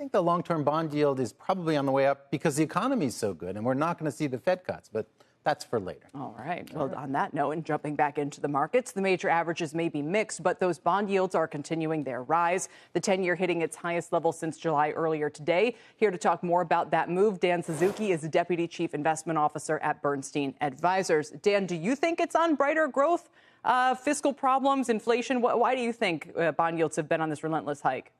think the long-term bond yield is probably on the way up because the economy is so good, and we're not going to see the Fed cuts, but that's for later. All right. Well, on that note, and jumping back into the markets, the major averages may be mixed, but those bond yields are continuing their rise. The 10-year hitting its highest level since July earlier today. Here to talk more about that move, Dan Suzuki is the Deputy Chief Investment Officer at Bernstein Advisors. Dan, do you think it's on brighter growth, fiscal problems, inflation? Why do you think bond yields have been on this relentless hike?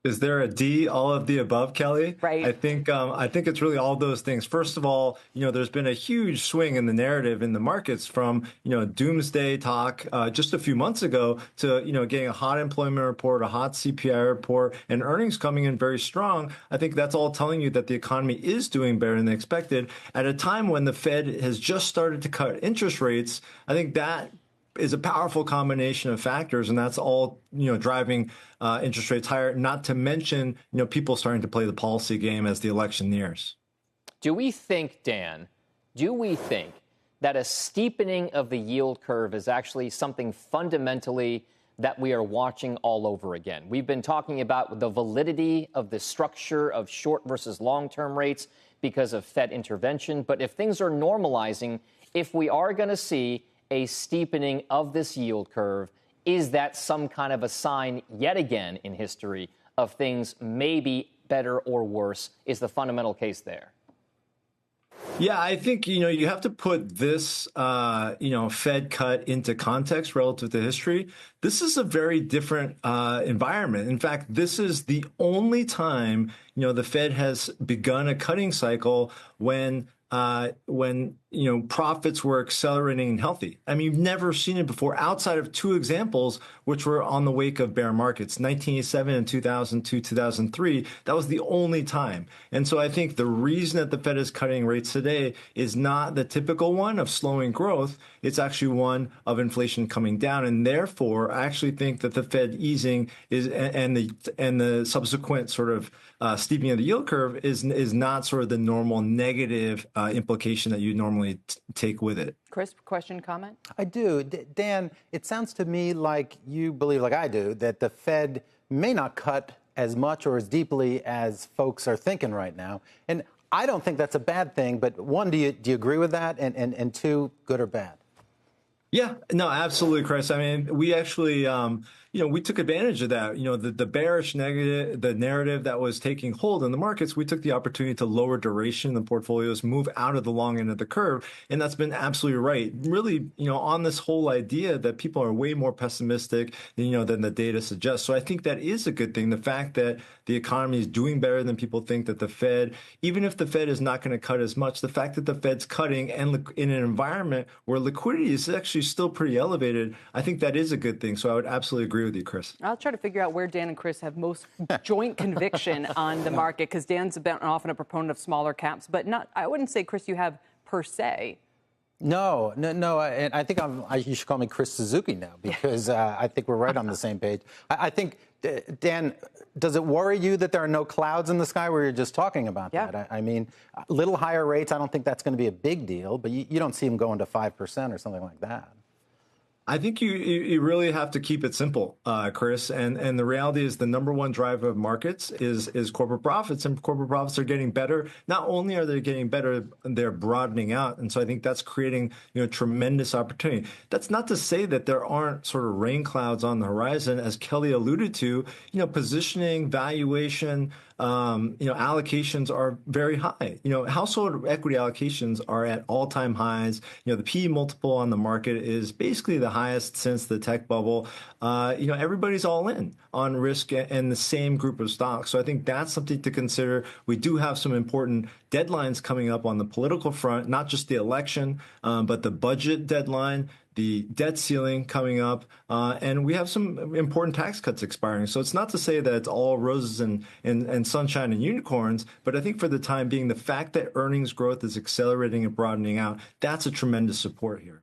Is there a D, all of the above, Kelly? Right. I think it's really all those things. First of all, there's been a huge swing in the narrative in the markets from, doomsday talk just a few months ago to, getting a hot employment report, a hot CPI report, and earnings coming in very strong. I think that's all telling you that the economy is doing better than expected at a time when the Fed has just started to cut interest rates. I think that is a powerful combination of factors, and that's all driving interest rates higher. Not to mention people starting to play the policy game as the election nears. Do we think, Dan? Do we think that a steepening of the yield curve is actually something fundamentally that we are watching all over again? We've been talking about the validity of the structure of short versus long-term rates because of Fed intervention, but if things are normalizing, if we are going to see a steepening of this yield curve, is that some kind of a sign yet again in history of things maybe better or worse? Is the fundamental case there? Yeah, I think, you have to put this, Fed cut into context relative to history. This is a very different environment. In fact, this is the only time, the Fed has begun a cutting cycle when profits were accelerating and healthy. I mean, you've never seen it before outside of two examples, which were on the wake of bear markets, 1987 and 2002, 2003. That was the only time. And so I think the reason that the Fed is cutting rates today is not the typical one of slowing growth. It's actually one of inflation coming down. And therefore, I actually think that the Fed easing is and the subsequent sort of steepening of the yield curve is not sort of the normal negative implication that you normally take with it. Chris, question, comment? I do. Dan, it sounds to me like you believe, like I do, that the Fed may not cut as much or as deeply as folks are thinking right now. And I don't think that's a bad thing. But one, do you agree with that? And two, good or bad? Yeah, no, absolutely, Chris. I mean, we actually, we took advantage of that. The bearish negative, the narrative that was taking hold in the markets, we took the opportunity to lower duration in the portfolios, move out of the long end of the curve. And that's been absolutely right. Really, on this whole idea that people are way more pessimistic, than the data suggests. So I think that is a good thing. The fact that the economy is doing better than people think, that the Fed, even if the Fed is not going to cut as much, the fact that the Fed's cutting and in an environment where liquidity is actually still pretty elevated, I think that is a good thing. So I would absolutely agree with you, Chris. I'll try to figure out where Dan and Chris have most joint conviction on the market, because Dan's been often a proponent of smaller caps, but not, I wouldn't say, Chris, you have per se. No. I think you should call me Chris Suzuki now, because I think we're right on the same page. I think, Dan, does it worry you that there are no clouds in the sky where you're just talking about that? I mean, little higher rates, I don't think that's going to be a big deal, but you don't see them going to 5% or something like that. I think you really have to keep it simple, Chris. And the reality is the number one driver of markets is corporate profits, and corporate profits are getting better. Not only are they getting better, they're broadening out. And so I think that's creating, tremendous opportunity. That's not to say that there aren't sort of rain clouds on the horizon, as Kelly alluded to. Positioning, valuation, allocations are very high. Household equity allocations are at all-time highs. The PE multiple on the market is basically the highest since the tech bubble. Everybody's all in on risk and the same group of stocks. So I think that's something to consider. We do have some important deadlines coming up on the political front, not just the election, but the budget deadline, the debt ceiling coming up, and we have some important tax cuts expiring. So it's not to say that it's all roses and sunshine and unicorns, but I think for the time being, the fact that earnings growth is accelerating and broadening out, that's a tremendous support here.